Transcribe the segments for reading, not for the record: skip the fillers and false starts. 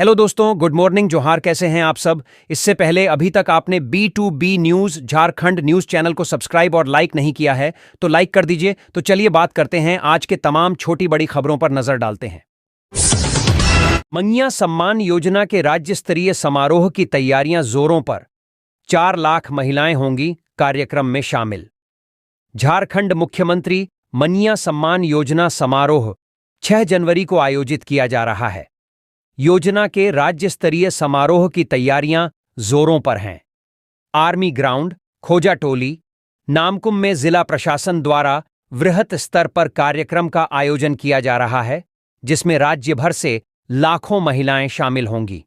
Hello दोस्तों, good morning, जोहार। कैसे हैं आप सब। इससे पहले अभी तक आपने B2B news Jharkhand news channel को सब्सक्राइब और लाइक नहीं किया है तो लाइक कर दीजिए। तो चलिए बात करते हैं आज के तमाम छोटी बड़ी खबरों पर नजर डालते हैं। मनिया सम्मान योजना के राज्य स्तरीय समारोह की तैयारियां जोरों पर। 4 लाख महिलाएं होंगी कार्यक्रम में शामिल। झारखंड मुख्यमंत्री मनिया सम्मान योजना समारोह 6 जनवरी को आयोजित किया जा रहा है। योजना के राज्य स्तरीय समारोह की तैयारियां जोरों पर हैं। आर्मी ग्राउंड खोजाटोली नामकुम में जिला प्रशासन द्वारा वृहत स्तर पर कार्यक्रम का आयोजन किया जा रहा है, जिसमें राज्य भर से लाखों महिलाएं शामिल होंगी।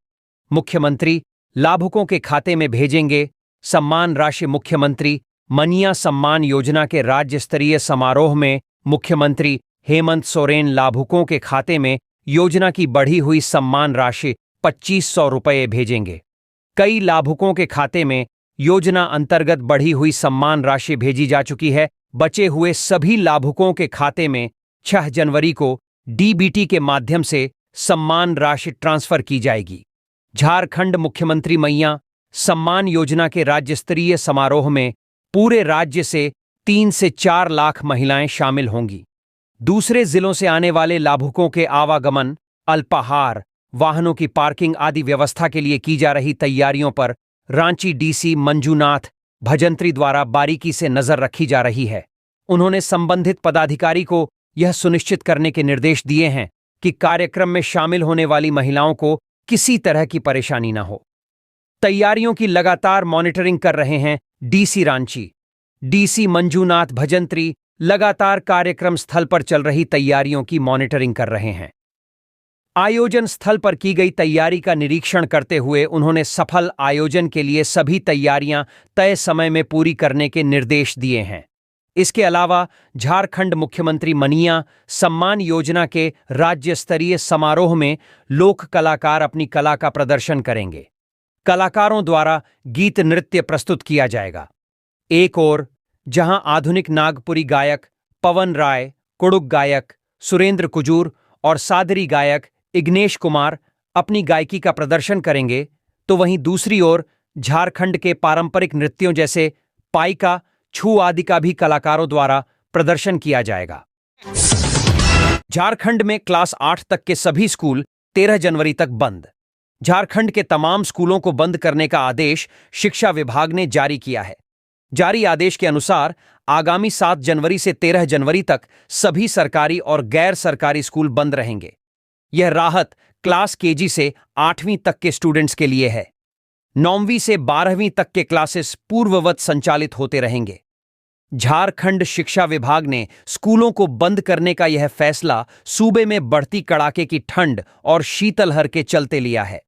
मुख्यमंत्री लाभुकों के खाते में भेजेंगे सम्मान राशि। मुख्यमंत्री मनिया सम्मान योजना के राज्य स्तरीय समारोह में मुख्यमंत्री हेमंत सोरेन लाभुकों के खाते में योजना की बढ़ी हुई सम्मान राशि 2500 रुपये भेजेंगे। कई लाभुकों के खाते में योजना अंतर्गत बढ़ी हुई सम्मान राशि भेजी जा चुकी है। बचे हुए सभी लाभुकों के खाते में 6 जनवरी को डीबीटी के माध्यम से सम्मान राशि ट्रांसफर की जाएगी। झारखंड मुख्यमंत्री मनिया सम्मान योजना के राज्य स्तरीय समारोह में पूरे राज्य से 3 से 4 लाख महिलाएं शामिल होंगी। दूसरे जिलों से आने वाले लाभुकों के आवागमन, अल्पाहार, वाहनों की पार्किंग आदि व्यवस्था के लिए की जा रही तैयारियों पर रांची डीसी मंजूनाथ भजंत्री द्वारा बारीकी से नजर रखी जा रही है। उन्होंने संबंधित पदाधिकारी को यह सुनिश्चित करने के निर्देश दिए हैं कि कार्यक्रम में शामिल होने वाली महिलाओं को किसी तरह की परेशानी न हो। तैयारियों की लगातार मॉनिटरिंग कर रहे हैं डीसी रांची। डीसी मंजूनाथ भजंत्री लगातार कार्यक्रम स्थल पर चल रही तैयारियों की मॉनिटरिंग कर रहे हैं। आयोजन स्थल पर की गई तैयारी का निरीक्षण करते हुए उन्होंने सफल आयोजन के लिए सभी तैयारियां तय समय में पूरी करने के निर्देश दिए हैं। इसके अलावा झारखंड मुख्यमंत्री मनिया सम्मान योजना के राज्य स्तरीय समारोह में लोक कलाकार अपनी कला का प्रदर्शन करेंगे। कलाकारों द्वारा गीत नृत्य प्रस्तुत किया जाएगा। एक ओर जहां आधुनिक नागपुरी गायक पवन राय, कुड़ुक गायक सुरेंद्र कुजूर और सादरी गायक इग्नेश कुमार अपनी गायकी का प्रदर्शन करेंगे, तो वहीं दूसरी ओर झारखंड के पारंपरिक नृत्यों जैसे पाइका, छू आदि का भी कलाकारों द्वारा प्रदर्शन किया जाएगा। झारखंड में क्लास 8 तक के सभी स्कूल 13 जनवरी तक बंद। झारखंड के तमाम स्कूलों को बंद करने का आदेश शिक्षा विभाग ने जारी किया है। जारी आदेश के अनुसार आगामी 7 जनवरी से 13 जनवरी तक सभी सरकारी और गैर सरकारी स्कूल बंद रहेंगे। यह राहत क्लास केजी से 8वीं तक के स्टूडेंट्स के लिए है। 9वीं से 12वीं तक के क्लासेस पूर्ववत संचालित होते रहेंगे। झारखंड शिक्षा विभाग ने स्कूलों को बंद करने का यह फैसला सूबे में बढ़ती कड़ाके की ठंड और शीतलहर के चलते लिया है।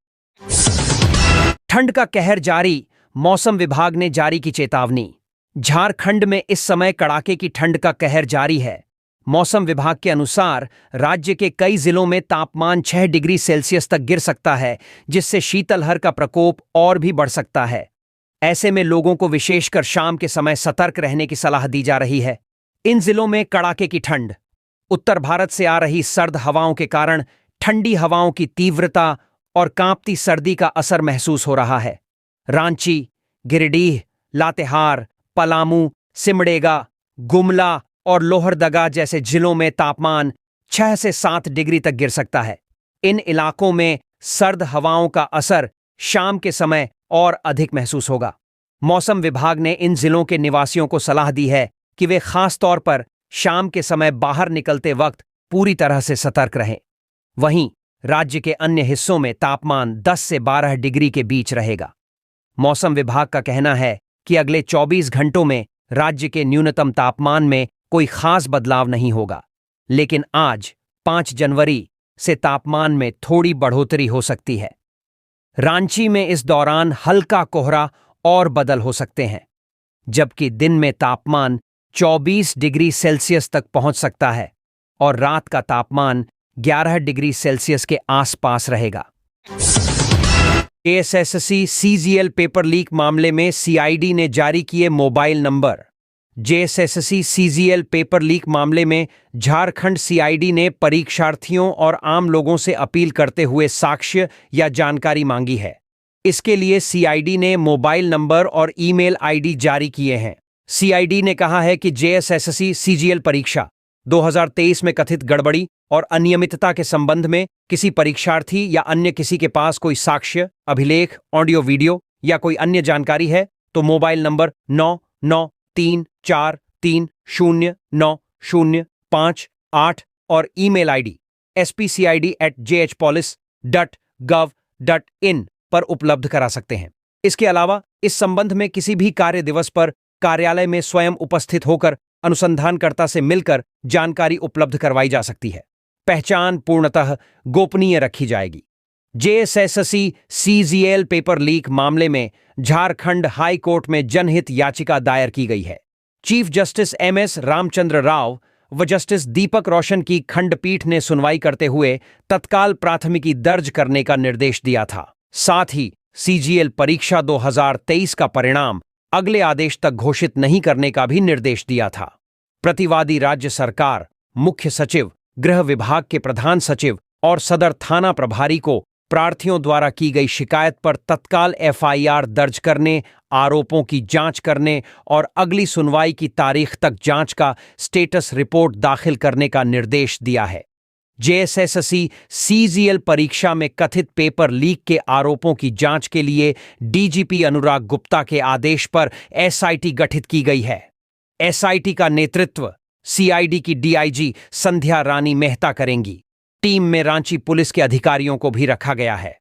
ठंड का कहर जारी, मौसम विभाग ने जारी की चेतावनी। झारखंड में इस समय कड़ाके की ठंड का कहर जारी है। मौसम विभाग के अनुसार राज्य के कई जिलों में तापमान 6 डिग्री सेल्सियस तक गिर सकता है, जिससे शीतलहर का प्रकोप और भी बढ़ सकता है। ऐसे में लोगों को विशेषकर शाम के समय सतर्क रहने की सलाह दी जा रही है। इन जिलों में कड़ाके की ठंड, उत्तर भारत से आ रही सर्द हवाओं के कारण ठंडी हवाओं की तीव्रता और कांपती सर्दी का असर महसूस हो रहा है। रांची, गिरिडीह, लातेहार, पलामू, सिमडेगा, गुमला और लोहरदगा जैसे जिलों में तापमान 6 से 7 डिग्री तक गिर सकता है। इन इलाकों में सर्द हवाओं का असर शाम के समय और अधिक महसूस होगा। मौसम विभाग ने इन जिलों के निवासियों को सलाह दी है कि वे खास तौर पर शाम के समय बाहर निकलते वक्त पूरी तरह से सतर्क रहें। वहीं राज्य के अन्य हिस्सों में तापमान 10 से 12 डिग्री के बीच रहेगा। मौसम विभाग का कहना है कि अगले 24 घंटों में राज्य के न्यूनतम तापमान में कोई खास बदलाव नहीं होगा, लेकिन आज 5 जनवरी से तापमान में थोड़ी बढ़ोतरी हो सकती है। रांची में इस दौरान हल्का कोहरा और बदल हो सकते हैं, जबकि दिन में तापमान 24 डिग्री सेल्सियस तक पहुंच सकता है और रात का तापमान 11 डिग्री सेल्सियस के आसपास रहेगा। एएसएससी सीजीएल पेपर लीक मामले में सीआईडी ने जारी किए mobile number. JSSC CGL paper leak मामले में झारखंड सीआईडी ने परीक्षार्थियों और आम लोगों से अपील करते हुए साक्ष्य या जानकारी मांगी है। इसके लिए सीआईडी ने मोबाइल नंबर और ईमेल आईडी जारी किए हैं। सीआईडी ने कहा है कि जेएसएससी सीजीएल परीक्षा 2023 में कथित गड़बड़ी और अनियमितता के संबंध में किसी परीक्षार्थी या अन्य किसी के पास कोई साक्ष्य, अभिलेख, ऑडियो वीडियो या कोई अन्य जानकारी है तो मोबाइल नंबर 9934309058 और ईमेल आईडी spcid@jhpolice.gov.in पर उपलब्ध करा सकते हैं। इसके अलावा इस संबंध में किसी भी कार्य दिवस पर कार्यालय में स्वयं उपस्थित होकर अनुसंधानकर्ता से मिलकर जानकारी उपलब्ध करवाई जा सकती है। पहचान पूर्णतः गोपनीय रखी जाएगी। जेएसएससी सीजीएल पेपर लीक मामले में झारखंड हाई कोर्ट में जनहित याचिका दायर की गई है। Chief justice MS Ramchandra Rao व जस्टिस दीपक रोशन की खंडपीठ ने सुनवाई करते हुए तत्काल प्राथमिकी दर्ज करने का निर्देश दिया था। साथ ही सीजीएल परीक्षा 2023 का परिणाम अगले आदेश तक घोषित नहीं करने का भी निर्देश दिया था। प्रतिवादी राज्य सरकार, मुख्य सचिव, गृह विभाग के प्रधान सचिव और सदर थाना प्रभारी को प्रार्थियों द्वारा की गई शिकायत पर तत्काल एफआईआर दर्ज करने, आरोपों की जांच करने और अगली सुनवाई की तारीख तक जांच का स्टेटस रिपोर्ट दाखिल करने का निर्देश दिया है। जेएसएससी सीजीएल परीक्षा में कथित पेपर लीक के आरोपों की जांच के लिए डीजीपी अनुराग गुप्ता के आदेश पर एसआईटी गठित की गई है। एसआईटी का नेतृत्व सीआईडी की डीआईजी संध्या रानी मेहता करेंगी। टीम में रांची पुलिस के अधिकारियों को भी रखा गया है।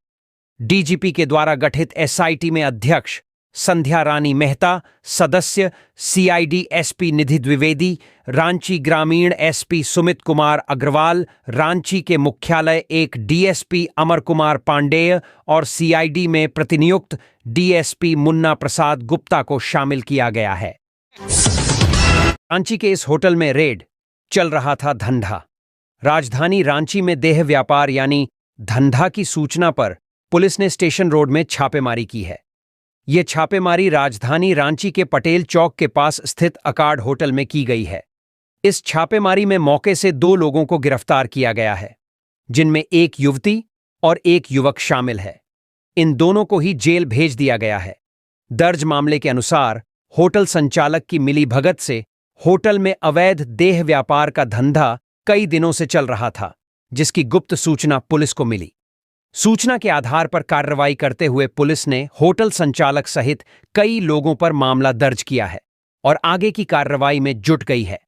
डीजीपी के द्वारा गठित एसआईटी में अध्यक्ष संध्या रानी मेहता, सदस्य सीआईडी एसपी निधि द्विवेदी, रांची ग्रामीण एसपी सुमित कुमार अग्रवाल, रांची के मुख्यालय एक डीएसपी अमर कुमार पांडेय और सीआईडी में प्रतिनियुक्त डीएसपी मुन्ना प्रसाद गुप्ता को शामिल किया गया है। रांची के इस होटल में रेड चल रहा था धंधा। राजधानी रांची में देह व्यापार यानी धंधा की सूचना पर पुलिस ने स्टेशन रोड में छापेमारी की है। यह छापेमारी राजधानी रांची के पटेल चौक के पास स्थित अकार्ड होटल में की गई है। इस छापेमारी में मौके से 2 लोगों को गिरफ्तार किया गया है, जिनमें एक युवती और एक युवक शामिल है। इन दोनों को ही जेल भेज दिया गया है। दर्ज मामले के अनुसार होटल संचालक की मिलीभगत से होटल में अवैध देह व्यापार का धंधा कई दिनों से चल रहा था, जिसकी गुप्त सूचना पुलिस को मिली। सूचना के आधार पर कार्रवाई करते हुए पुलिस ने होटल संचालक सहित कई लोगों पर मामला दर्ज किया है और आगे की कार्रवाई में जुट गई है।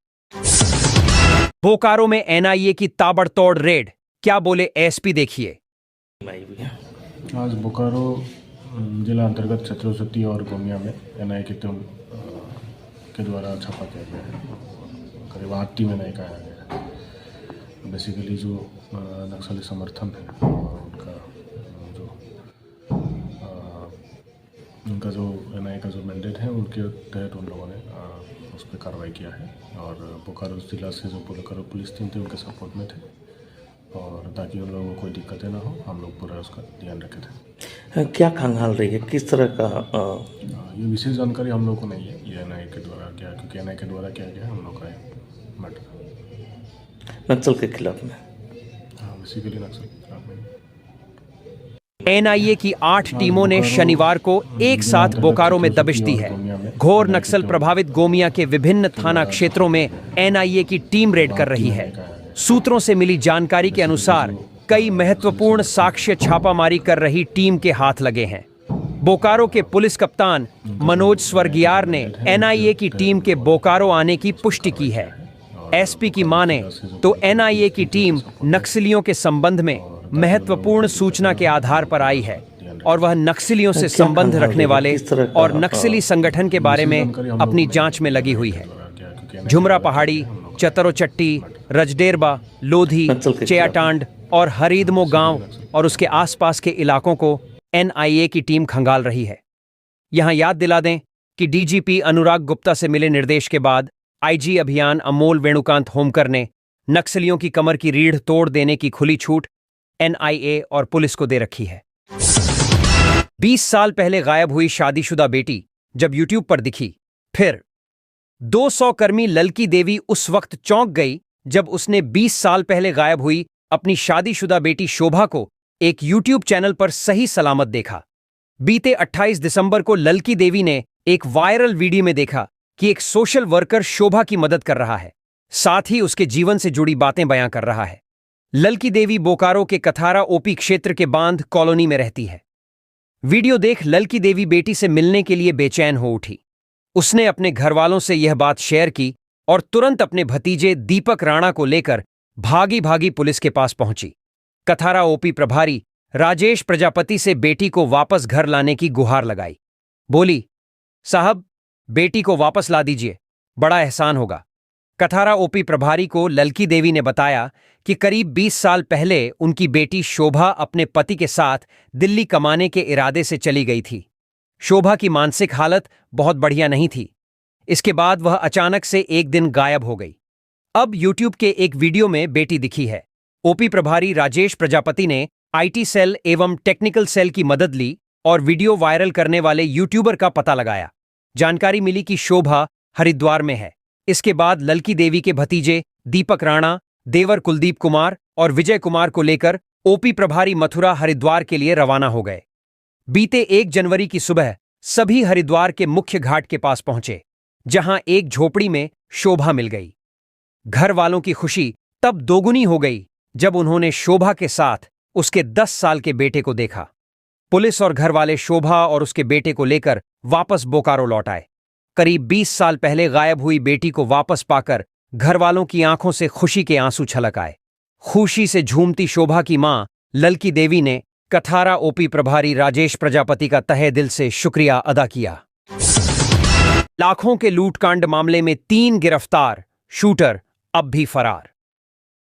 बोकारो में एनआईए की ताबड़तोड़ रेड, क्या बोले एसपी, देखिए। आज बोकारो जिला अंतर्गत छत्रसती और गोमिया में एनआईए की टीम के द्वारा छापा किया गया है। करीब 8 टीम एनआईए का आया गया है। बेसिकली जो नक्सली समर्थन है उनका जो एनआईए का जो मैंडेट है उनके तहत उन लोगों ने उस पर कार्रवाई किया है। और बोकारो जिला से जो बोकारो पुलिस टीम थी उनके सपोर्ट में थे, और ताकि उन लोगों को कोई दिक्कतें ना हो, हम लोग पूरा उसका ध्यान रखे थे। क्या खंगाल रही है, किस तरह का? ये विशेष जानकारी हम लोग को नहीं है, ये एनआईए के द्वारा क्या, क्योंकि एनआईए के द्वारा क्या गया हम लोग का मैटर नक्सल के खिलाफ में। हाँ, बेसिकली नक्सल के खिलाफ में। एनआईए की 8 टीमों ने शनिवार को एक साथ बोकारो में दबिश दी है। घोर नक्सल प्रभावित गोमिया के विभिन्न थाना क्षेत्रों में एनआईए की टीम रेड कर रही है। सूत्रों से मिली जानकारी के अनुसार कई महत्वपूर्ण साक्ष्य छापामारी कर रही टीम के हाथ लगे हैं। बोकारो के पुलिस कप्तान मनोज स्वर्गियार ने एनआईए की टीम के बोकारो आने की पुष्टि की है। एसपी की माने तो एनआईए की टीम नक्सलियों के संबंध में महत्वपूर्ण सूचना के आधार पर आई है और वह नक्सलियों से संबंध रखने वाले और नक्सली संगठन के बारे में अपनी जांच में लगी हुई है। झुमरा पहाड़ी, चतरोचट्टी, रजडेरबा, लोधी, चेयाटांड और हरीदमो गांव और उसके आसपास के इलाकों को एनआईए की टीम खंगाल रही है। यहां याद दिला दें कि डीजीपी अनुराग गुप्ता से मिले निर्देश के बाद आईजी अभियान अमोल वेणुकांत होमकर ने नक्सलियों की कमर की रीढ़ तोड़ देने की खुली छूट एनआईए और पुलिस को दे रखी है। 20 साल पहले गायब हुई शादीशुदा बेटी जब यूट्यूब पर दिखी, फिर 200 कर्मी ललकी देवी उस वक्त चौंक गई जब उसने 20 साल पहले गायब हुई अपनी शादीशुदा बेटी शोभा को एक यूट्यूब चैनल पर सही सलामत देखा। बीते 28 दिसंबर को ललकी देवी ने एक वायरल वीडियो में देखा कि एक सोशल वर्कर शोभा की मदद कर रहा है, साथ ही उसके जीवन से जुड़ी बातें बयां कर रहा है। ललकी देवी बोकारो के कथारा ओपी क्षेत्र के बांध कॉलोनी में रहती है। वीडियो देख ललकी देवी बेटी से मिलने के लिए बेचैन हो उठी। उसने अपने घरवालों से यह बात शेयर की और तुरंत अपने भतीजे दीपक राणा को लेकर भागी भागी पुलिस के पास पहुंची। कथारा ओपी प्रभारी राजेश प्रजापति से बेटी को वापस घर लाने की गुहार लगाई। बोली, साहब, बेटी को वापस ला दीजिए, बड़ा एहसान होगा। कथारा ओपी प्रभारी को ललकी देवी ने बताया कि करीब 20 साल पहले उनकी बेटी शोभा अपने पति के साथ दिल्ली कमाने के इरादे से चली गई थी। शोभा की मानसिक हालत बहुत बढ़िया नहीं थी। इसके बाद वह अचानक से एक दिन गायब हो गई। अब यूट्यूब के एक वीडियो में बेटी दिखी है। ओपी प्रभारी राजेश प्रजापति ने आईटी सेल एवं टेक्निकल सेल की मदद ली और वीडियो वायरल करने वाले यूट्यूबर का पता लगाया। जानकारी मिली कि शोभा हरिद्वार में है। इसके बाद ललकी देवी के भतीजे दीपक राणा, देवर कुलदीप कुमार और विजय कुमार को लेकर ओपी प्रभारी मथुरा हरिद्वार के लिए रवाना हो गए। बीते 1 जनवरी की सुबह सभी हरिद्वार के मुख्य घाट के पास पहुंचे, जहां एक झोपड़ी में शोभा मिल गई। घर वालों की खुशी तब दोगुनी हो गई जब उन्होंने शोभा के साथ उसके 10 साल के बेटे को देखा। पुलिस और घर वाले शोभा और उसके बेटे को लेकर वापस बोकारो लौट आए। करीब 20 साल पहले गायब हुई बेटी को वापस पाकर घर वालों की आंखों से खुशी के आंसू छलक आए। खुशी से झूमती शोभा की मां ललकी देवी ने कथारा ओपी प्रभारी राजेश प्रजापति का तहे दिल से शुक्रिया अदा किया। लाखों के लूटकांड मामले में 3 गिरफ्तार, शूटर अब भी फरार।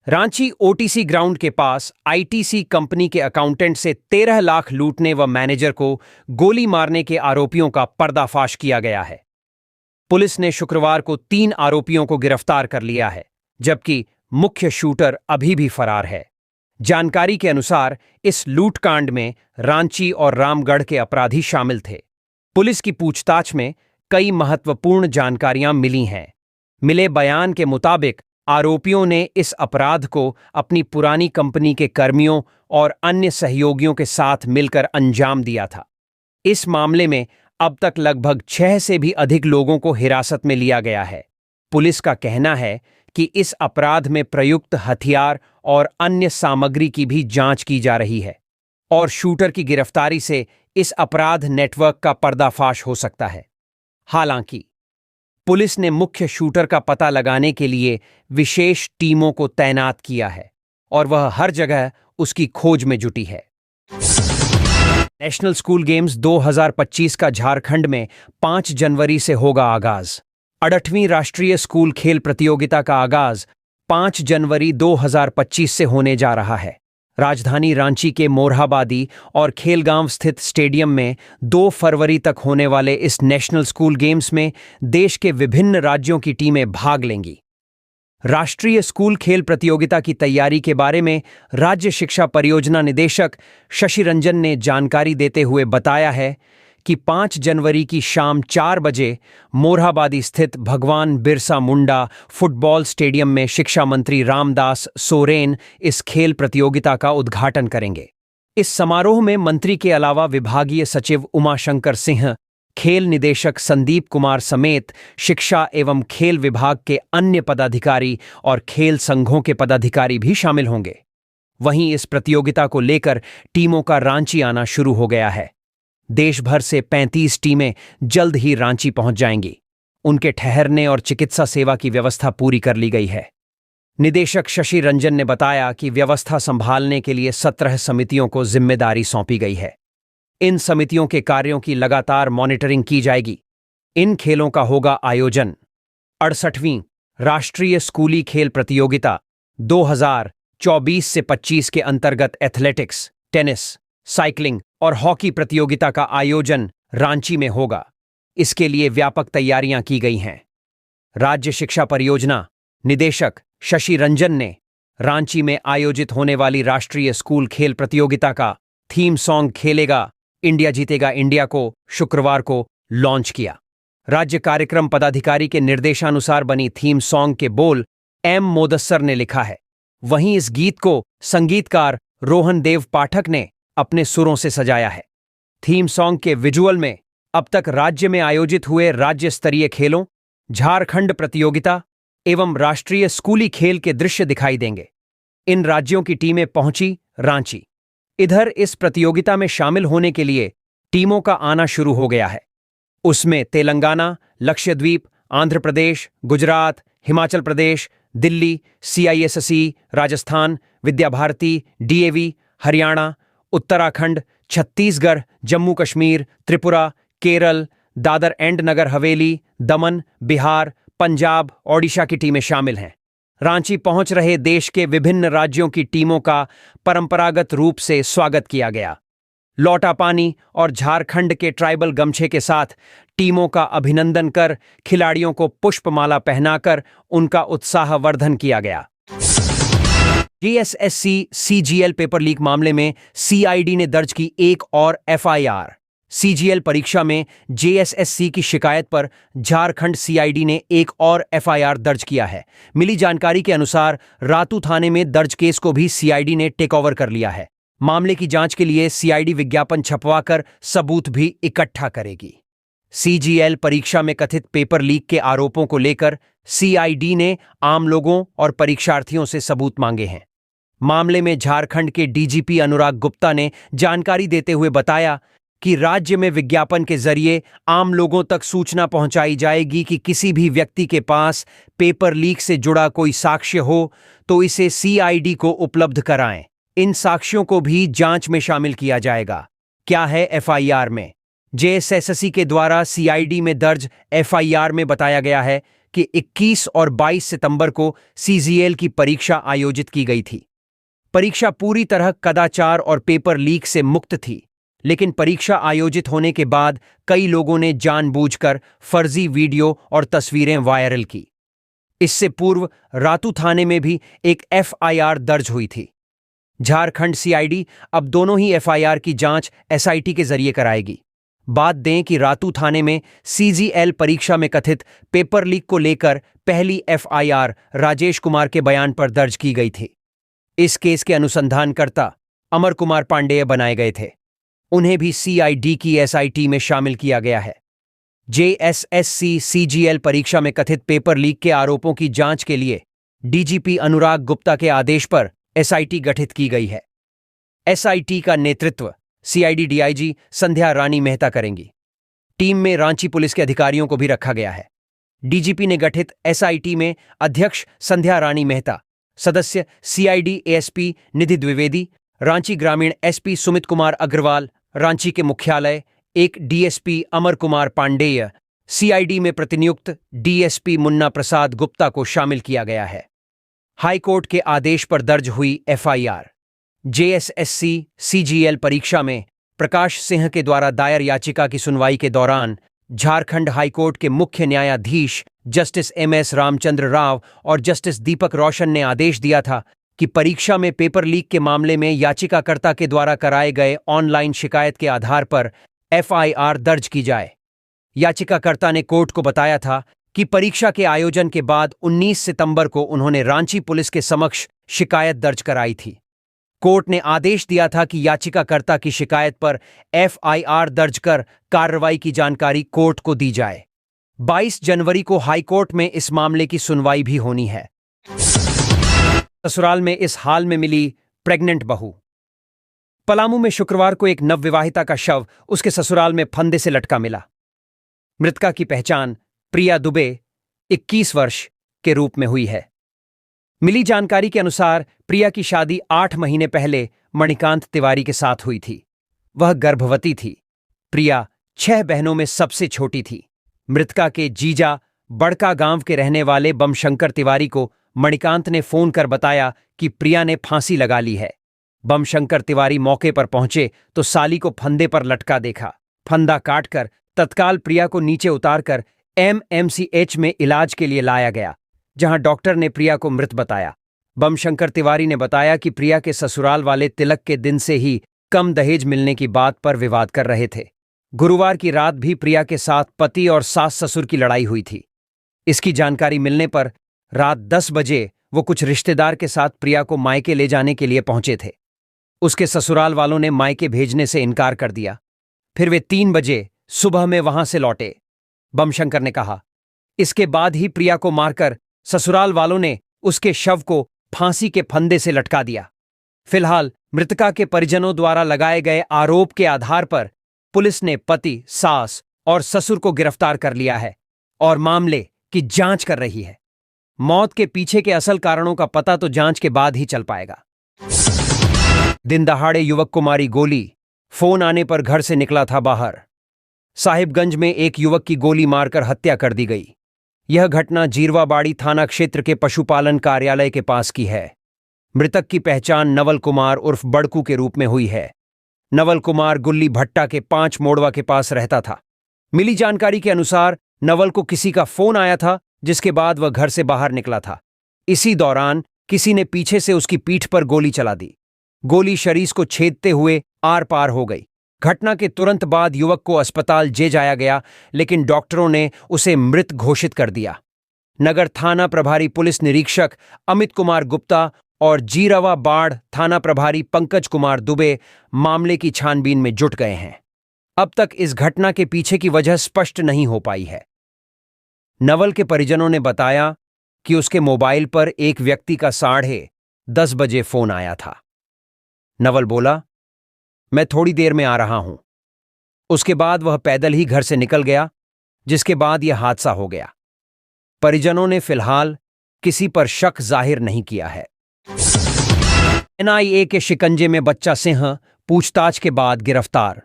रांची ओटीसी ग्राउंड के पास आईटीसी कंपनी के अकाउंटेंट से 13 लाख लूटने व मैनेजर को गोली मारने के आरोपियों का पर्दाफाश किया गया है। पुलिस ने शुक्रवार को 3 आरोपियों को गिरफ्तार कर लिया है, जबकि मुख्य शूटर अभी भी फरार है। जानकारी के अनुसार इस लूटकांड में रांची और रामगढ़ के अपराधी शामिल थे। पुलिस की पूछताछ में कई महत्वपूर्ण जानकारियां मिली हैं। मिले बयान के मुताबिक आरोपियों ने इस अपराध को अपनी पुरानी कंपनी के कर्मियों और अन्य सहयोगियों के साथ मिलकर अंजाम दिया था। इस मामले में अब तक लगभग 6 से भी अधिक लोगों को हिरासत में लिया गया है। पुलिस का कहना है कि इस अपराध में प्रयुक्त हथियार और अन्य सामग्री की भी जांच की जा रही है और शूटर की गिरफ्तारी से इस अपराध नेटवर्क का पर्दाफाश हो सकता है। हालांकि पुलिस ने मुख्य शूटर का पता लगाने के लिए विशेष टीमों को तैनात किया है और वह हर जगह उसकी खोज में जुटी है। नेशनल स्कूल गेम्स 2025 का झारखंड में 5 जनवरी से होगा आगाज। 8वीं राष्ट्रीय स्कूल खेल प्रतियोगिता का आगाज 5 जनवरी 2025 से होने जा रहा है। राजधानी रांची के मोरहाबादी और खेलगांव स्थित स्टेडियम में 2 फरवरी तक होने वाले इस नेशनल स्कूल गेम्स में देश के विभिन्न राज्यों की टीमें भाग लेंगी। राष्ट्रीय स्कूल खेल प्रतियोगिता की तैयारी के बारे में राज्य शिक्षा परियोजना निदेशक शशि रंजन ने जानकारी देते हुए बताया है कि 5 जनवरी की शाम 4 बजे मोरहाबादी स्थित भगवान बिरसा मुंडा फुटबॉल स्टेडियम में शिक्षा मंत्री रामदास सोरेन इस खेल प्रतियोगिता का उद्घाटन करेंगे। इस समारोह में मंत्री के अलावा विभागीय सचिव उमाशंकर सिंह, खेल निदेशक संदीप कुमार समेत शिक्षा एवं खेल विभाग के अन्य पदाधिकारी और खेल संघों के पदाधिकारी भी शामिल होंगे। वहीं इस प्रतियोगिता को लेकर टीमों का रांची आना शुरू हो गया है। देश भर से 35 टीमें जल्द ही रांची पहुंच जाएंगी। उनके ठहरने और चिकित्सा सेवा की व्यवस्था पूरी कर ली गई है। निदेशक शशि रंजन ने बताया कि व्यवस्था संभालने के लिए 17 समितियों को जिम्मेदारी सौंपी गई है। इन समितियों के कार्यों की लगातार मॉनिटरिंग की जाएगी। इन खेलों का होगा आयोजन। 68वीं राष्ट्रीय स्कूली खेल प्रतियोगिता 2024 से 25 के अंतर्गत एथलेटिक्स, टेनिस, साइकिलिंग और हॉकी प्रतियोगिता का आयोजन रांची में होगा। इसके लिए व्यापक तैयारियां की गई हैं। राज्य शिक्षा परियोजना निदेशक शशि रंजन ने रांची में आयोजित होने वाली राष्ट्रीय स्कूल खेल प्रतियोगिता का थीम सॉन्ग खेलेगा इंडिया जीतेगा इंडिया को शुक्रवार को लॉन्च किया। राज्य कार्यक्रम पदाधिकारी के निर्देशानुसार बनी थीम सॉन्ग के बोल एम मोदस्सर ने लिखा है। वहीं इस गीत को संगीतकार रोहन देव पाठक ने अपने सुरों से सजाया है। थीम सॉन्ग के विजुअल में अब तक राज्य में आयोजित हुए राज्य स्तरीय खेलों, झारखंड प्रतियोगिता एवं राष्ट्रीय स्कूली खेल के दृश्य दिखाई देंगे। इन राज्यों की टीमें पहुंची रांची। इधर इस प्रतियोगिता में शामिल होने के लिए टीमों का आना शुरू हो गया है। उसमें Telangana, Lakshadweep, Andhra Pradesh, Gujarat, Himachal Pradesh, Delhi, CISSE, Rajasthan, Vidya Bharati, DAV, Haryana, Uttarakhand, Chhattisgarh, Jammu Kashmir, Tripura, Kerala, Dadra and Nagar Haveli, Daman, Bihar, Punjab, Odisha की टीमें शामिल हैं। रांची पहुंच रहे देश के विभिन्न राज्यों की टीमों का परंपरागत रूप से स्वागत किया गया। लौटा पानी और झारखंड के ट्राइबल गमछे के साथ टीमों का अभिनंदन कर खिलाड़ियों को पुष्पमाला पहनाकर उनका उत्साहवर्धन किया गया। JSSC CGL पेपर लीक मामले में CID ने दर्ज की एक और FIR। CGL परीक्षा में JSSC की शिकायत पर झारखंड CID ने एक और FIR दर्ज किया है। मिली जानकारी के अनुसार रातू थाने में दर्ज केस को भी CID ने टेक ओवर कर लिया है। मामले की जांच के लिए CID विज्ञापन छपवाकर सबूत भी इकट्ठा करेगी। CGL परीक्षा में कथित पेपर लीक के आरोपों को लेकर CID ने आम लोगों और परीक्षार्थियों से सबूत मांगे हैं। मामले में झारखंड के DGP अनुराग गुप्ता ने जानकारी देते हुए बताया कि राज्य में विज्ञापन के जरिए आम लोगों तक सूचना पहुंचाई जाएगी कि किसी भी व्यक्ति के पास पेपर लीक से जुड़ा कोई साक्ष्य हो तो इसे CID को उपलब्ध कराएं। इन साक्ष्यों को भी जांच में शामिल किया जाएगा। क्या है FIR में? JSSC के द्वारा CID में दर्ज FIR में बताया गया है कि 21 और 22 सितंबर को CGL की परीक्षा आयोजित की गई थी। परीक्षा पूरी तरह कदाचार और पेपर लीक से मुक्त थी, लेकिन परीक्षा आयोजित होने के बाद कई लोगों ने जानबूझकर फर्जी वीडियो और तस्वीरें वायरल की। इससे पूर्व रातू थाने में भी एक FIR दर्ज हुई थी। झारखंड CID अब दोनों ही FIR की जांच SIT के जरिए कराएगी। बात दें कि रातू थाने में CGL परीक्षा में कथित पेपर लीक को लेकर पहली FIR राजेश कुमार के बयान पर दर्ज की गई थी। इस केस के अनुसंधानकर्ता अमर कुमार पांडेय बनाए गए थे। उन्हें भी CID की SIT में शामिल किया गया है। JSSC CGL परीक्षा में कथित पेपर लीक के आरोपों की जांच के लिए DGP अनुराग गुप्ता के आदेश पर SIT गठित की गई है। SIT का नेतृत्व CID DIG संध्या रानी मेहता करेंगी। टीम में रांची पुलिस के अधिकारियों को भी रखा गया है। DGP ने गठित SIT में अध्यक्ष संध्या रानी मेहता, सदस्य CID ASP निधि द्विवेदी, रांची ग्रामीण SP सुमित कुमार अग्रवाल, रांची के मुख्यालय एक DSP अमर कुमार पांडेय, CID में प्रतिनियुक्त DSP मुन्ना प्रसाद गुप्ता को शामिल किया गया है। हाईकोर्ट के आदेश पर दर्ज हुई FIR। JSSC CGL परीक्षा में प्रकाश सिंह के द्वारा दायर याचिका की सुनवाई के दौरान झारखंड हाईकोर्ट के मुख्य न्यायाधीश जस्टिस MS रामचंद्र राव और जस्टिस दीपक रोशन ने आदेश दिया था कि परीक्षा में पेपर लीक के मामले में याचिकाकर्ता के द्वारा कराए गए ऑनलाइन शिकायत के आधार पर FIR दर्ज की जाए। याचिकाकर्ता ने कोर्ट को बताया था कि परीक्षा के आयोजन के बाद 19 सितंबर को उन्होंने रांची पुलिस के समक्ष शिकायत दर्ज कराई थी। कोर्ट ने आदेश दिया था कि याचिकाकर्ता की शिकायत पर FIR दर्ज कर कार्रवाई की जानकारी कोर्ट को दी जाए। 22 जनवरी को हाईकोर्ट में इस मामले की सुनवाई भी होनी है। ससुराल में इस हाल में मिली प्रेग्नेंट बहू। पलामू में शुक्रवार को एक नवविवाहिता का शव उसके ससुराल में फंदे से लटका मिला। मृतका की पहचान प्रिया दुबे 21 वर्ष के रूप में हुई है। मिली जानकारी के अनुसार प्रिया की शादी 8 महीने पहले मणिकांत तिवारी के साथ हुई थी। वह गर्भवती थी। प्रिया 6 बहनों में सबसे छोटी थी। मृतका के जीजा बड़का गांव के रहने वाले बमशंकर तिवारी को मणिकांत ने फोन कर बताया कि प्रिया ने फांसी लगा ली है। बमशंकर तिवारी मौके पर पहुंचे तो साली को फंदे पर लटका देखा। फंदा काटकर तत्काल प्रिया को नीचे उतारकर MMCH में इलाज के लिए लाया गया, जहां डॉक्टर ने प्रिया को मृत बताया। बमशंकर तिवारी ने बताया कि प्रिया के ससुराल वाले तिलक के दिन से ही कम दहेज मिलने की बात पर विवाद कर रहे थे। गुरुवार की रात भी प्रिया के साथ पति और सास ससुर की लड़ाई हुई थी। इसकी जानकारी मिलने पर रात 10 बजे वो कुछ रिश्तेदार के साथ प्रिया को मायके ले जाने के लिए पहुंचे थे। उसके ससुराल वालों ने मायके भेजने से इनकार कर दिया। फिर वे 3 बजे सुबह में वहां से लौटे, बमशंकर ने कहा। इसके बाद ही प्रिया को मारकर ससुराल वालों ने उसके शव को फांसी के फंदे से लटका दिया। फिलहाल मृतका के परिजनों द्वारा लगाए गए आरोप के आधार पर पुलिस ने पति, सास और ससुर को गिरफ्तार कर लिया है और मामले की जांच कर रही है। मौत के पीछे के असल कारणों का पता तो जांच के बाद ही चल पाएगा। दिन दहाड़े युवक को मारी गोली, फोन आने पर घर से निकला था बाहर। साहिबगंज में एक युवक की गोली मारकर हत्या कर दी गई। यह घटना जीरवाबाड़ी थाना क्षेत्र के पशुपालन कार्यालय के पास की है। मृतक की पहचान नवल कुमार उर्फ बड़कू के रूप में हुई है। नवल कुमार गुल्ली भट्टा के 5 मोड़वा के पास रहता था। मिली जानकारी के अनुसार नवल को किसी का फोन आया था, जिसके बाद वह घर से बाहर निकला था। इसी दौरान किसी ने पीछे से उसकी पीठ पर गोली चला दी। गोली शरीर को छेदते हुए आर पार हो गई। घटना के तुरंत बाद युवक को अस्पताल ले जाया गया, लेकिन डॉक्टरों ने उसे मृत घोषित कर दिया। नगर थाना प्रभारी पुलिस निरीक्षक अमित कुमार गुप्ता और जीरवा बाढ़ थाना प्रभारी पंकज कुमार दुबे मामले की छानबीन में जुट गए हैं। अब तक इस घटना के पीछे की वजह स्पष्ट नहीं हो पाई है। नवल के परिजनों ने बताया कि उसके मोबाइल पर एक व्यक्ति का 10:30 बजे फोन आया था। नवल बोला, मैं थोड़ी देर में आ रहा हूं। उसके बाद वह पैदल ही घर से निकल गया, जिसके बाद यह हादसा हो गया। परिजनों ने फिलहाल किसी पर शक जाहिर नहीं किया है। एनआईए के शिकंजे में बच्चा सिंह पूछताछ के बाद गिरफ्तार।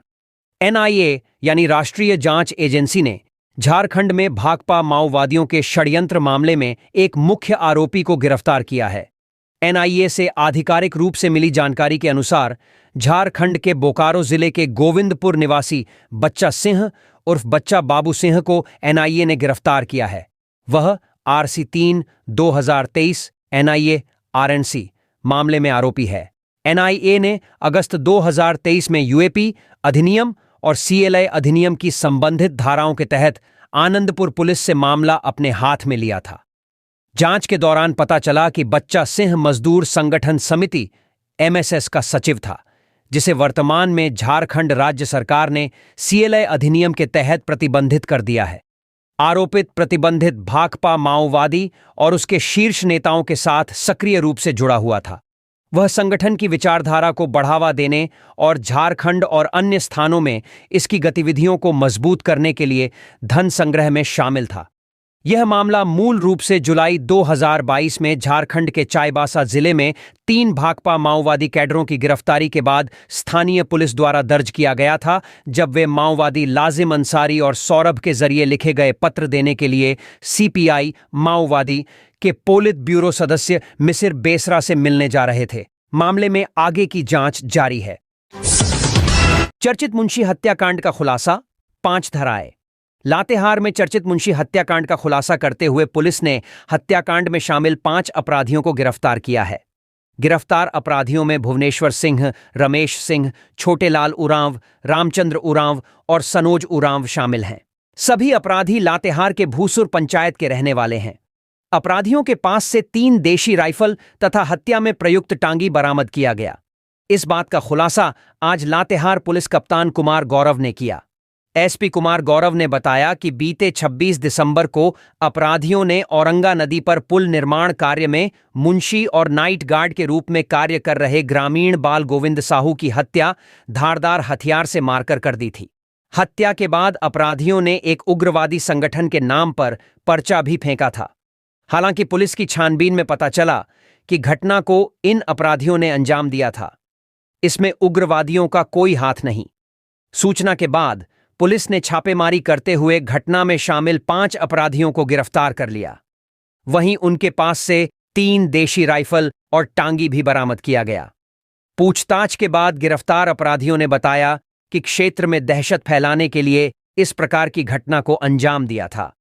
एनआईए यानी राष्ट्रीय जांच एजेंसी ने झारखंड में भाकपा माओवादियों के षड्यंत्र मामले में एक मुख्य आरोपी को गिरफ्तार किया है। एनआईए से आधिकारिक रूप से मिली जानकारी के अनुसार झारखंड के बोकारो जिले के गोविंदपुर निवासी बच्चा सिंह उर्फ बच्चा बाबू सिंह को एनआईए ने गिरफ्तार किया है। वह RC 3/2023 एनआईए RNC मामले में आरोपी है। एनआईए ने अगस्त 2023 में यूएपी अधिनियम और CLI अधिनियम की संबंधित धाराओं के तहत आनंदपुर पुलिस से मामला अपने हाथ में लिया था। जांच के दौरान पता चला कि बच्चा सिंह मजदूर संगठन समिति MSS का सचिव था, जिसे वर्तमान में झारखंड राज्य सरकार ने CLI अधिनियम के तहत प्रतिबंधित कर दिया है। आरोपित प्रतिबंधित भाकपा माओवादी और उसके शीर्ष नेताओं के साथ सक्रिय रूप से जुड़ा हुआ था। वह संगठन की विचारधारा को बढ़ावा देने और झारखंड और अन्य स्थानों में इसकी गतिविधियों को मजबूत करने के लिए धन संग्रह में शामिल था। यह मामला मूल रूप से जुलाई 2022 में झारखंड के चाईबासा जिले में 3 भाकपा माओवादी कैडरों की गिरफ्तारी के बाद स्थानीय पुलिस द्वारा दर्ज किया गया था, जब वे माओवादी लाजिम अंसारी और सौरभ के जरिए लिखे गए पत्र देने के लिए CPI माओवादी के पोलित ब्यूरो सदस्य मिसिर बेसरा से मिलने जा रहे थे। मामले में आगे की जांच जारी है। चर्चित मुंशी हत्याकांड का खुलासा, 5 धाराएं। लातेहार में चर्चित मुंशी हत्याकांड का खुलासा करते हुए पुलिस ने हत्याकांड में शामिल 5 अपराधियों को गिरफ्तार किया है। गिरफ्तार अपराधियों में भुवनेश्वर सिंह, रमेश सिंह, छोटेलाल उरांव, रामचंद्र उरांव और सनोज उरांव शामिल हैं। सभी अपराधी लातेहार के भूसुर पंचायत के रहने वाले हैं। अपराधियों के पास से 3 देशी राइफल तथा हत्या में प्रयुक्त टांगी बरामद किया गया। इस बात का खुलासा आज लातेहार पुलिस कप्तान कुमार गौरव ने किया। SP कुमार गौरव ने बताया कि बीते 26 दिसंबर को अपराधियों ने औरंगा नदी पर पुल निर्माण कार्य में मुंशी और नाइट गार्ड के रूप में कार्य कर रहे ग्रामीण बाल गोविंद साहू की हत्या धारदार हथियार से मारकर कर दी थी। हत्या के बाद अपराधियों ने एक उग्रवादी संगठन के नाम पर पर्चा भी फेंका था। हालांकि पुलिस की छानबीन में पता चला कि घटना को इन अपराधियों ने अंजाम दिया था। इसमें उग्रवादियों का कोई हाथ नहीं। सूचना के बाद पुलिस ने छापेमारी करते हुए घटना में शामिल 5 अपराधियों को गिरफ्तार कर लिया। वहीं उनके पास से 3 देशी राइफल और टांगी भी बरामद किया गया। पूछताछ के बाद गिरफ्तार अपराधियों ने बताया कि क्षेत्र में दहशत फैलाने के लिए इस प्रकार की घटना को अंजाम दिया था।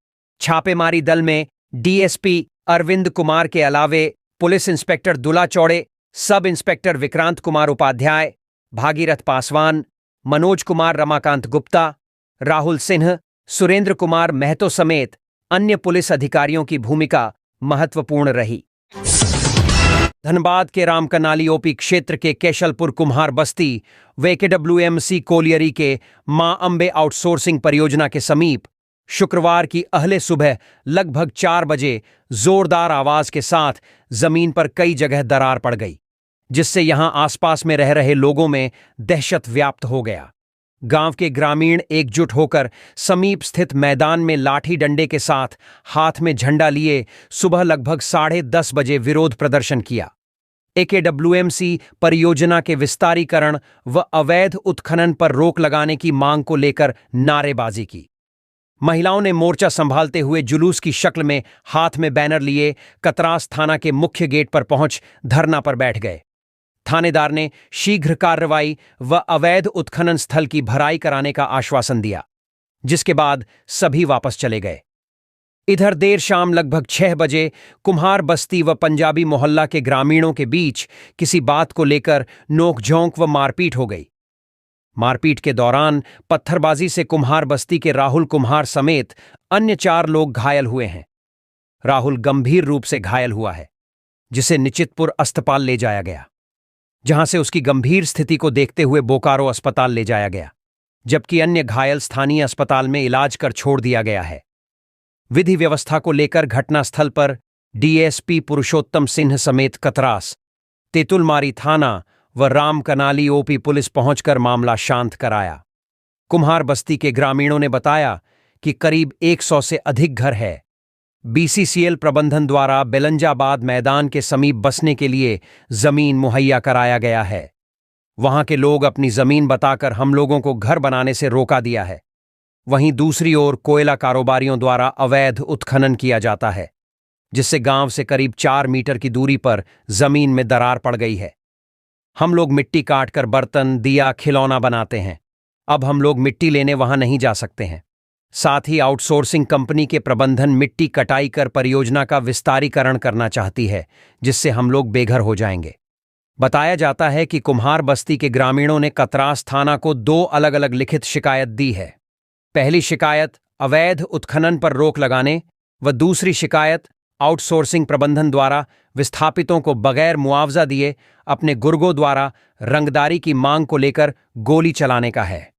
छापेमारी दल में DSP अरविंद कुमार के अलावे पुलिस इंस्पेक्टर दुला चौड़े, सब इंस्पेक्टर विक्रांत कुमार उपाध्याय, भागीरथ पासवान, मनोज कुमार रमाकांत गुप्ता, राहुल सिन्हा, सुरेंद्र कुमार महतो समेत अन्य पुलिस अधिकारियों की भूमिका महत्वपूर्ण रही। धनबाद के रामकनाली ओपी क्षेत्र के केशलपुर कुम्हार बस्ती व KWMC कोलियरी के मां अंबे आउटसोर्सिंग परियोजना के समीप शुक्रवार की अहले सुबह लगभग 4 बजे जोरदार आवाज के साथ जमीन पर कई जगह दरार पड़ गई, जिससे यहां आसपास में रह रहे लोगों में दहशत व्याप्त हो गया। गांव के ग्रामीण एकजुट होकर समीप स्थित मैदान में लाठी डंडे के साथ हाथ में झंडा लिए सुबह लगभग 10:30 बजे विरोध प्रदर्शन किया। KWMC परियोजना के विस्तारीकरण व अवैध उत्खनन पर रोक लगाने की मांग को लेकर नारेबाजी की। महिलाओं ने मोर्चा संभालते हुए जुलूस की शक्ल में हाथ में बैनर लिए कतरास थाना के मुख्य गेट पर पहुंच धरना पर बैठ गए। थानेदार ने शीघ्र कार्रवाई व अवैध उत्खनन स्थल की भराई कराने का आश्वासन दिया, जिसके बाद सभी वापस चले गए। इधर देर शाम लगभग 6 बजे कुम्हार बस्ती व पंजाबी मोहल्ला के ग्रामीणों के बीच किसी बात को लेकर नोकझोंक व मारपीट हो गई। मारपीट के दौरान पत्थरबाजी से कुम्हार बस्ती के राहुल कुम्हार समेत अन्य 4 लोग घायल हुए हैं। राहुल गंभीर रूप से घायल हुआ है, जिसे निचितपुर अस्पताल ले जाया गया, जहां से उसकी गंभीर स्थिति को देखते हुए बोकारो अस्पताल ले जाया गया, जबकि अन्य घायल स्थानीय अस्पताल में इलाज कर छोड़ दिया गया है। विधि व्यवस्था को लेकर घटनास्थल पर DSP पुरुषोत्तम सिंह समेत कतरास, तेतुलमारी थाना व रामकनाली OP पुलिस पहुंचकर मामला शांत कराया। कुम्हार बस्ती के ग्रामीणों ने बताया कि करीब 100 से अधिक घर है। BCCL प्रबंधन द्वारा बेलंजाबाद मैदान के समीप बसने के लिए जमीन मुहैया कराया गया है। वहां के लोग अपनी जमीन बताकर हम लोगों को घर बनाने से रोका दिया है। वहीं दूसरी ओर कोयला कारोबारियों द्वारा अवैध उत्खनन किया जाता है, जिससे गांव से करीब 4 मीटर की दूरी पर जमीन में दरार पड़ गई है। हम लोग मिट्टी काटकर बर्तन, दिया, खिलौना बनाते हैं। अब हम लोग मिट्टी लेने वहां नहीं जा सकते हैं। साथ ही आउटसोर्सिंग कंपनी के प्रबंधन मिट्टी कटाई कर परियोजना का विस्तारीकरण करना चाहती है, जिससे हम लोग बेघर हो जाएंगे। बताया जाता है कि कुम्हार बस्ती के ग्रामीणों ने कतरास थाना को 2 अलग-अलग लिखित शिकायत दी है। पहली शिकायत अवैध उत्खनन पर रोक लगाने व दूसरी शिकायत आउटसोर्सिंग प्रबंधन द्वारा विस्थापितों को बगैर मुआवजा दिए अपने गुर्गों द्वारा रंगदारी की मांग को लेकर गोली चलाने का है।